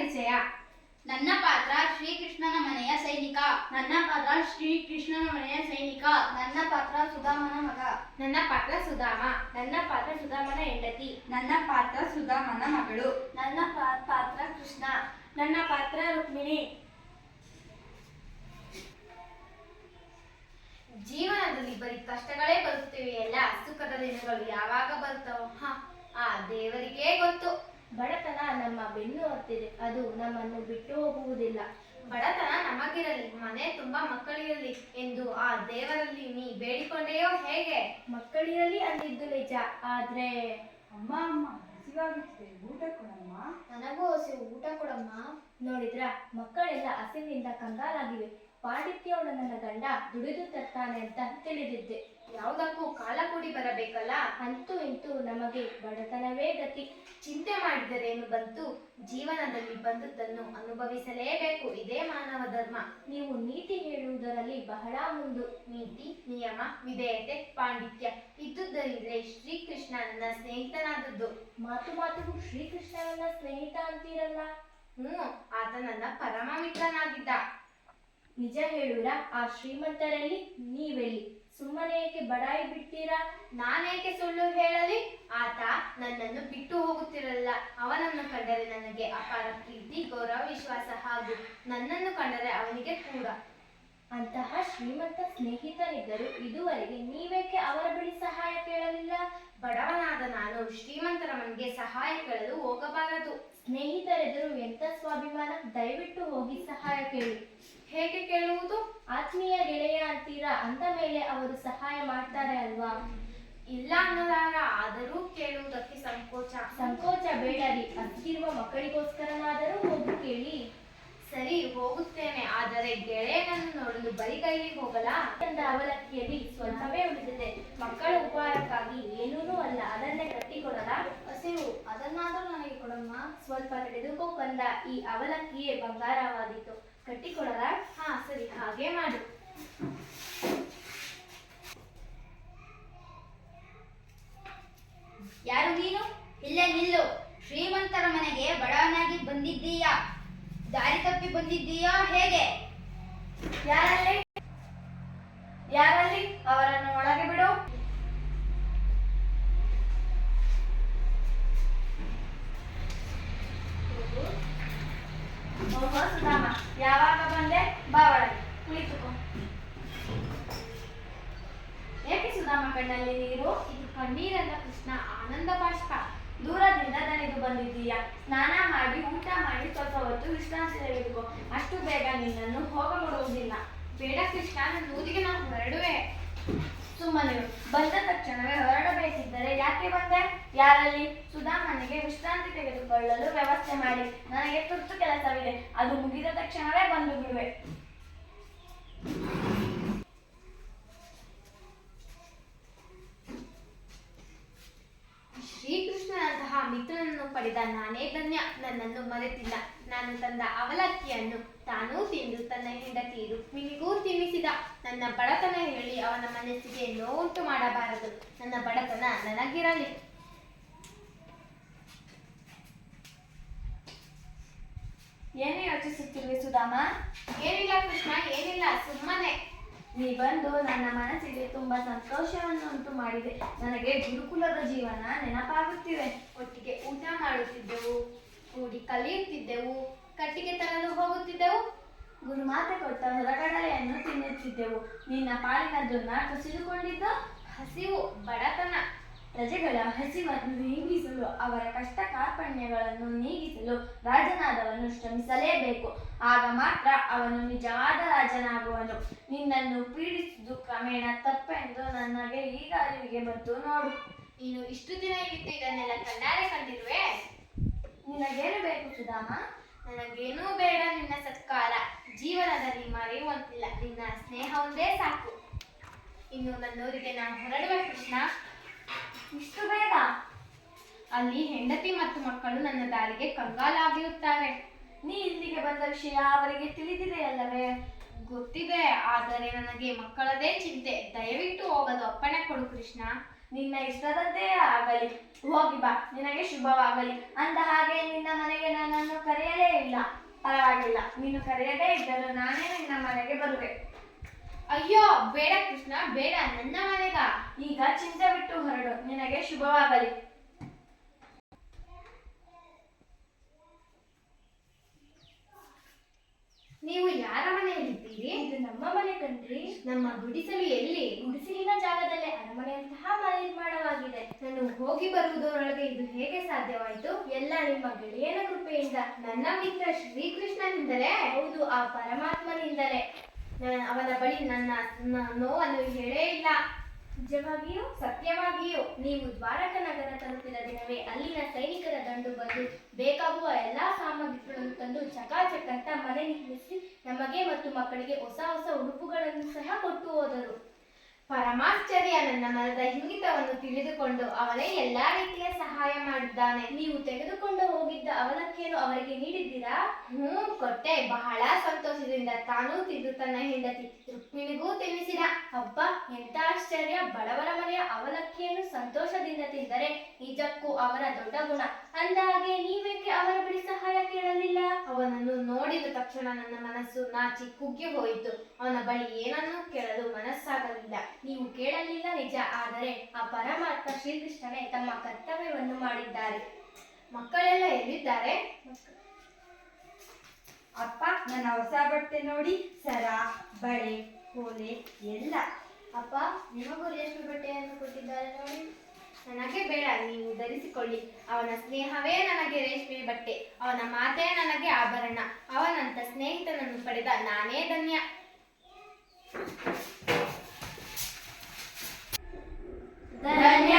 ಪರಿಚಯ. ನನ್ನ ಪಾತ್ರ ಶ್ರೀಕೃಷ್ಣನ ಮನೆಯ ಸೈನಿಕ. ನನ್ನ ಪಾತ್ರ ಶ್ರೀಕೃಷ್ಣನ ಮನೆಯ ಸೈನಿಕ. ನನ್ನ ಪಾತ್ರ ಸುಧಾಮನ ಮಗ. ನನ್ನ ಪಾತ್ರ ಸುಧಾಮ. ನನ್ನ ಪಾತ್ರ ಸುಧಾಮನ ಹೆಂಡತಿ. ನನ್ನ ಪಾತ್ರ ಸುಧಾಮನ ಮಗಳು. ನನ್ನ ಪಾತ್ರ ಕೃಷ್ಣ. ನನ್ನ ಪಾತ್ರ ರುಕ್ಮಿಣಿ. ಜೀವನದಲ್ಲಿ ಬರೀ ಕಷ್ಟಗಳೇ ಬರುತ್ತಿವೆಯಲ್ಲ, ಸುಖದ ದಿನಗಳು ಯಾವಾಗ ಬರುತ್ತವೋ ಆ ದೇವರಿಗೇ ಗೊತ್ತು. ಬಡತನ ನಮ್ಮ ಬೆನ್ನು ಹತ್ತಿದೆ, ಅದು ನಮ್ಮನ್ನು ಬಿಟ್ಟು ಹೋಗುವುದಿಲ್ಲ. ಬಡತನ ನಮಗಿರಲಿ, ಮನೆ ತುಂಬಾ ಮಕ್ಕಳಿರಲಿ ಎಂದು ಆ ದೇವರಲ್ಲಿ ನೀ ಬೇಡಿಕೊಂಡೆಯೋ ಹೇಗೆ? ಮಕ್ಕಳಿರಲಿ ಅಂದಿದ್ದು ನಿಜ, ಆದ್ರೆ ಅಮ್ಮ ಹಸಿವಾಗುತ್ತಿದೆ, ಊಟ ಕೊಡಮ್ಮ. ನನಗೂ ಹಸಿವು, ಊಟ ಕೊಡಮ್ಮ. ನೋಡಿದ್ರ, ಮಕ್ಕಳೆಲ್ಲ ಹಸಿವಿನಿಂದ ಕಂಗಾಲಾಗಿವೆ. ಪಾಂಡಿತ್ಯವನು ನನ್ನ ಗಂಡ ದುಡಿದು ತರ್ತಾನೆ ಅಂತ ತಿಳಿದಿದ್ದೆ. ಯಾವುದಕ್ಕೂ ಕಾಲ ಕೂಡಿ ಬರಬೇಕಲ್ಲ. ಅಂತೂ ಇಂತೂ ನಮಗೆ ಬಡತನವೇ ಗತಿ. ಚಿಂತೆ ಮಾಡಿದರೇನು ಬಂತು, ಜೀವನದಲ್ಲಿ ಬಂದದ್ದನ್ನು ಅನುಭವಿಸಲೇಬೇಕು, ಇದೇ ಮಾನವ ಧರ್ಮ. ನೀವು ನೀತಿ ಹೇಳುವುದರಲ್ಲಿ ಬಹಳ ಮುಂದು. ನೀತಿ, ನಿಯಮ, ವಿಧೇಯತೆ, ಪಾಂಡಿತ್ಯ ಇದ್ದುದರಿಂದಲೇ ಶ್ರೀಕೃಷ್ಣ ನನ್ನ ಸ್ನೇಹಿತನಾದದ್ದು. ಮಾತಿಗೂ ಶ್ರೀಕೃಷ್ಣ ನನ್ನ ಸ್ನೇಹಿತ ಅಂತೀರಲ್ಲ? ಆತ ನನ್ನ ಪರಮ ಮಿತ್ರನಾಗಿದ್ದ. ನಿಜ ಹೇಳುವಿರಾ? ಆ ಶ್ರೀಮಂತರಲ್ಲಿ ನೀವೆಲ್ಲಿ? ಸುಮ್ಮನೆ ಏಕೆ ಬಡಾಯಿ ಬಿಡ್ತೀರಾ? ನಾನೇಕೆ ಸುಳ್ಳು ಹೇಳಲಿ? ಆತ ನನ್ನನ್ನು ಬಿಟ್ಟು ಹೋಗುತ್ತಿರಲಿಲ್ಲ. ಅವನನ್ನು ಕಂಡರೆ ನನಗೆ ಅಪಾರ ಪ್ರೀತಿ, ಗೌರವ, ವಿಶ್ವಾಸ, ಹಾಗೂ ನನ್ನನ್ನು ಕಂಡರೆ ಅವನಿಗೆ ಕೂಡ. ಅಂತಹ ಶ್ರೀಮಂತ ಸ್ನೇಹಿತನಿದ್ದರು ಇದುವರೆಗೆ ನೀವೇಕೆ ಅವರ ಬಳಿ ಸಹಾಯ ಕೇಳಲಿಲ್ಲ? ಬಡವನಾದ ನಾನು ಶ್ರೀಮಂತರ ಮನೆಗೆ ಸಹಾಯ ಕೇಳಲು ಹೋಗಬಾರದು. ಸ್ನೇಹಿತರೆದುರು ಎಂಥ ಸ್ವಾಭಿಮಾನ! ದಯವಿಟ್ಟು ಹೋಗಿ ಸಹಾಯ ಕೇಳಿ. ಹೇಗೆ ಕೇಳುವುದು? ಆತ್ಮೀಯ ಗೆಳೆಯ ಅಂತೀರಾ, ಅಂದ ಮೇಲೆ ಅವರು ಸಹಾಯ ಮಾಡ್ತಾರೆ ಅಲ್ವಾ? ಇಲ್ಲ ಅನ್ನಲಾರ, ಆದರೂ ಕೇಳುವುದಕ್ಕೆ ಸಂಕೋಚ ಬೇಡರಿ. ಅಷ್ಟಿರುವ ಮಕ್ಕಳಿಗೋಸ್ಕರನಾದರೂ ಹೋಗಿ ಕೇಳಿ. ಸರಿ, ಹೋಗುತ್ತೇನೆ. ಆದರೆ ಗೆಳೆಯನನ್ನು ನೋಡಲು ಬರಿಗೈಲಿ ಹೋಗಲ್ಲ. ಅವಲಕ್ಕಿಯಲ್ಲಿ ಸ್ವಲ್ಪವೇ ಉಳಿದಿದೆ. ಮಕ್ಕಳ ಉಪಹಾರಕ್ಕಾಗಿ ಏನೂ ಅಲ್ಲ, ಅದನ್ನೇ ಕಟ್ಟಿಕೊಡಲ್ಲ. ಹಸಿವು, ಅದನ್ನಾದರೂ ನನಗೆ ಕೊಡಮ್ಮ. ಸ್ವಲ್ಪ ನಡೆದುಕೋ ಕಂದ, ಈ ಅವಲಕ್ಕಿಯೇ ಬಂಗಾರವಾದೀತು. ಕಟ್ಟಿಕೊಡಲ್ಲ? ಸರಿ, ಹಾಗೆ ಮಾಡು. ಯಾರು ನೀನು? ಇಲ್ಲೇ ನಿಲ್ಲು. ಶ್ರೀಮಂತರ ಮನೆಗೆ ಬಡವನಾಗಿ ಬಂದಿದ್ದೀಯಾ? ದಾರಿ ತಪ್ಪಿ ಬಂದಿದ್ದೀಯಾ ಹೇಗೆ? ಯಾರಲ್ಲಿ? ಅವರನ್ನು ಒಳಗೆ ಬಿಡು. ಸುಧಾಮ, ಯಾವಾಗ ಬಂದೆ? ಬಾ ಒಳಗೆ, ಕುಳಿತುಕೋ. ಏಕೆ ಸುಧಾಮ ಕಣ್ಣಲ್ಲಿ ನೀರು? ಇದು ಕಣ್ಣೀರಲ್ಲ ಕೃಷ್ಣ, ಆನಂದ ಬಾಷ್ಪ. ದೂರದಿಂದ ದಣಿದು ಬಂದಿದ್ದೀಯಾ? ಸ್ನಾನ ಮಾಡಿ, ಊಟ ಮಾಡಿ, ಸ್ವಲ್ಪ ಹೊತ್ತು ವಿಶ್ರಾಂತಿ ತೆಗೆದುಕೋ. ಅಷ್ಟು ಬೇಗ ನಿನ್ನನ್ನು ಹೋಗಬಿಡುವುದಿಲ್ಲ. ಬೇಡ ಕೃಷ್ಣ, ನನ್ನ ಊರಿಗೆ ನಾನು ಹೊರಡುವೆ. ಸುಮ್ಮನೆ ಬಂದ ತಕ್ಷಣವೇ ಹೊರಡಬೇಕಿದ್ದರೆ ಯಾಕೆ ಬಂದೆ? ಯಾರಲ್ಲಿ? ಸುಧಾಮನಿಗೆ ವಿಶ್ರಾಂತಿ ತೆಗೆದುಕೊಳ್ಳಲು ವ್ಯವಸ್ಥೆ ಮಾಡಿ. ನನಗೆ ತುರ್ತು ಕೆಲಸವಿದೆ, ಅದು ಮುಗಿದ ತಕ್ಷಣವೇ ಬಂದು ಬಿಡುವೆ. ಶ್ರೀಕೃಷ್ಣನಂತಹ ಮಿತ್ರನನ್ನು ಪಡೆದ ನಾನೇ ಧನ್ಯ. ನನ್ನನ್ನು ಮರೆತಿಲ್ಲ. ನಾನು ತಂದ ಅವಲಕ್ಕಿಯನ್ನು ತಾನೂ ತಿಂದು ತನ್ನ ಹೆಂಡತಿ ರುಕ್ಮಿಣಿಗೂ ತಿನ್ನಿಸಿದ. ನನ್ನ ಬಡತನ ಹೇಳಿ ಅವನ ಮನಸ್ಸಿಗೆ ನೋವುಂಟು ಮಾಡಬಾರದು. ನನ್ನ ಬಡತನ ನನಗಿರಲಿ. ಏನೇ ಯೋಚಿಸುತ್ತಿರುವೆ ಸುಧಾಮ? ಏನಿಲ್ಲ ಕೃಷ್ಣ, ಏನಿಲ್ಲ, ಸುಮ್ಮನೆ. ನೀ ಬಂದು ನನ್ನ ಮನಸ್ಸಿಗೆ ತುಂಬಾ ಸಂತೋಷವನ್ನು ಉಂಟು ಮಾಡಿದೆ. ನನಗೆ ಗುರುಕುಲದ ಜೀವನ ನೆನಪಾಗುತ್ತಿದೆ. ಒಟ್ಟಿಗೆ ಊಟ ಮಾಡುತ್ತಿದ್ದೆವು, ಕೂಡಿ ಕಲಿಯುತ್ತಿದ್ದೆವು, ಕಟ್ಟಿಗೆ ತರಲು ಹೋಗುತ್ತಿದ್ದೆವು, ಗುರುಮಾತೆ ಕೊಟ್ಟ ಹೊರಗಡೆಯನ್ನು ತಿನ್ನುತ್ತಿದ್ದೆವು. ನಿನ್ನ ಪಾಲಿನದನ್ನ ಕಸಿದುಕೊಂಡಿದ್ದು ಹಸಿವು, ಬಡತನ. ಪ್ರಜೆಗಳ ಹಸಿವನ್ನು ನೀಗಿಸಲು, ಅವರ ಕಷ್ಟ ಕಾರ್ಪಣ್ಯಗಳನ್ನು ನೀಗಿಸಲು ರಾಜನಾದವನು ಶ್ರಮಿಸಲೇಬೇಕು. ಆಗ ಮಾತ್ರ ಅವನು ನಿಜವಾದ ರಾಜನಾಗುವನು. ನಿನ್ನನ್ನು ಪೀಡಿಸುವುದು ಕ್ರಮೇಣ ತಪ್ಪೆಂದು ನನಗೆ ಈಗ ಅರಿವಿಗೆ ಬಂತು ನೋಡು. ನೀನು ಇಷ್ಟು ದಿನ ಇದ್ದು ಇದನ್ನೆಲ್ಲ ಕಣ್ಣಾರೆ ಕಂಡಿರುವೆ. ನಿನಗೇನು ಬೇಕು ಸುಧಾಮ? ನನಗೇನೂ ಬೇಡ ನಿನ್ನ ಸತ್ಕಾರ. ಜೀವನದಲ್ಲಿ ಮರೆಯುವಂತಿಲ್ಲ, ನಿನ್ನ ಸ್ನೇಹ ಒಂದೇ ಸಾಕು. ಇನ್ನು ನನ್ನೂರಿಗೆ ನಾನು ಹೊರಡುವೆ ಕೃಷ್ಣ. ಇಷ್ಟು ಬೇಗ? ಅಲ್ಲಿ ಹೆಂಡತಿ ಮತ್ತು ಮಕ್ಕಳು ನನ್ನ ದಾರಿಗೆ ಕಂಗಾಲಾಗಿರುತ್ತಾರೆ. ನೀ ಇಲ್ಲಿಗೆ ಬಂದ ವಿಷಯ ಅವರಿಗೆ ತಿಳಿದಿದೆಯಲ್ಲವೇ? ಗೊತ್ತಿದೆ, ಆದರೆ ನನಗೆ ಮಕ್ಕಳದೇ ಚಿಂತೆ. ದಯವಿಟ್ಟು ಹೋಗಲು ಅಪ್ಪಣೆ ಕೊಡು ಕೃಷ್ಣ. ನಿನ್ನ ಇಷ್ಟದಂತೆಯೇ ಆಗಲಿ, ಹೋಗಿ ಬಾ, ನಿನಗೆ ಶುಭವಾಗಲಿ. ಅಂದ ಹಾಗೆ ನಿನ್ನ ಮನೆಗೆ ನನ್ನನ್ನು ಕರೆಯಲೇ ಇಲ್ಲ. ಪರವಾಗಿಲ್ಲ, ನೀನು ಕರೆಯದೇ ಇದ್ದರೂ ನಾನೇ ನಿನ್ನ ಮನೆಗೆ ಬರುವೆ. ಅಯ್ಯೋ ಬೇಡ ಕೃಷ್ಣ, ಬೇಡ, ನನ್ನ ಮನೆಗ. ಈಗ ಚಿಂತೆ ಬಿಟ್ಟು ಹೊರಡು, ನಿನಗೆ ಶುಭವಾಗಲಿ. ನೀವು ಯಾರ ಮನೆಯಲ್ಲಿದ್ದೀರಿ? ಇದು ನಮ್ಮ ಮನೆ ಕಣ್ರಿ. ನಮ್ಮ ಗುಡಿಸಲು ಎಲ್ಲಿ? ಗುಡಿಸಲಿನ ಜಾಗದಲ್ಲೇ ಅರಮನೆಯಂತಹ ಮನೆ ನಿರ್ಮಾಣವಾಗಿದೆ. ನಾನು ಹೋಗಿ ಬರುವುದರೊಳಗೆ ಇದು ಹೇಗೆ ಸಾಧ್ಯವಾಯಿತು? ಎಲ್ಲ ನಿಮ್ಮ ಗೆಳೆಯನ ಕೃಪೆಯಿಂದ. ನನ್ನ ಮಿತ್ರ ಶ್ರೀಕೃಷ್ಣನಿಂದಲೇ? ಹೌದು, ಆ ಪರಮಾತ್ಮನಿಂದಲೇ. ಅವನ ಬಳಿ ನನ್ನ ನೋವನ್ನು ಹೇಳೇ ಇಲ್ಲ. ನಿಜವಾಗಿಯೂ? ಸತ್ಯವಾಗಿಯೂ. ನೀವು ದ್ವಾರಕ ನಗರ ತಲುಪಿದ ದಿನವೇ ಅಲ್ಲಿನ ಸೈನಿಕರ ದಂಡು ಬಂದು ಬೇಕಾಗುವ ಎಲ್ಲಾ ಸಾಮಗ್ರಿಗಳನ್ನು ತಂದು ಚಕಾಚಕ್ ಅಂತ ಮನೆ ನಿರ್ಮಿಸಿ ನಮಗೆ ಮತ್ತು ಮಕ್ಕಳಿಗೆ ಹೊಸ ಹೊಸ ಉಡುಪುಗಳನ್ನು ಸಹ ಕೊಟ್ಟು ಹೋದರು. ಪರಮಾಶ್ಚರ್ಯ. ನನ್ನ ಮನದ ಇಂಗಿತವನ್ನು ತಿಳಿದುಕೊಂಡು ಅವನೇ ಎಲ್ಲಾ ರೀತಿಯ ಸಹಾಯ ಮಾಡಿದ್ದಾನೆ. ನೀವು ತೆಗೆದುಕೊಂಡು ಹೋಗಿದ್ದ ಅವಲಕ್ಕಿಯನ್ನು ಅವರಿಗೆ ನೀಡಿದ್ದೀರಾ? ಕೊಟ್ಟೆ. ಬಹಳ ಸಂತೋಷದಿಂದ ತಾನೂ ತಿಂದು ತನ್ನ ಹೆಂಡತಿ ರುಕ್ಮಿಣಿಗೂ ತಿನ್ನಿಸಿದ. ಹಬ್ಬ, ಎಂತ ಆಶ್ಚರ್ಯ! ಬಡವರ ಮನೆಯ ಅವಲಕ್ಕಿಯನ್ನು ಸಂತೋಷದಿಂದ ತಿಂದರೆ ನಿಜಕ್ಕೂ ಅವರ ದೊಡ್ಡ ಗುಣ. ಅಂದಹಾಗೆ ನೀವೇಕೆ ಅವರ ಬಳಿ ಸಹಾಯ ಕೇಳಲಿಲ್ಲ? ಅವನನ್ನು ನೋಡಿದ ತಕ್ಷಣ ನನ್ನ ಮನಸ್ಸು ನಾಚಿ ಕುಗ್ಗಿ ಹೋಯಿತು. ಅವನ ಬಳಿ ಏನನ್ನೂ ಕೇಳಲು ಮನಸ್ಸಾಗಲಿಲ್ಲ. ನೀವು ಕೇಳಲಿಲ್ಲ ನಿಜ, ಆದರೆ ಆ ಪರಮಾತ್ಮ ಶ್ರೀಕೃಷ್ಣನೇ ತಮ್ಮ ಕರ್ತವ್ಯವನ್ನು ಮಾಡಿದ್ದಾರೆ. ಮಕ್ಕಳೆಲ್ಲ ಎಲ್ಲಿದ್ದಾರೆ? ಅಪ್ಪ, ನನ್ನ ಹೊಸ ಬಟ್ಟೆ ನೋಡಿ, ಸರ, ಬಳೆ, ಓಲೆ ಎಲ್ಲ. ಅಪ್ಪ, ನಿಮಗೂ ರೇಷ್ಮೆ ಬಟ್ಟೆಯನ್ನು ಕೊಟ್ಟಿದ್ದಾರೆ ನೋಡಿ. ನನಗೆ ಬೇಡ, ನೀವು ಧರಿಸಿಕೊಳ್ಳಿ. ಅವನ ಸ್ನೇಹವೇ ನನಗೆ ರೇಷ್ಮೆ ಬಟ್ಟೆ, ಅವನ ಮಾತೇ ನನಗೆ ಆಭರಣ. ಅವನಂತ ಸ್ನೇಹಿತನನ್ನು ಪಡೆದ ನಾನೇ ಧನ್ಯ. ಧನ್ಯ.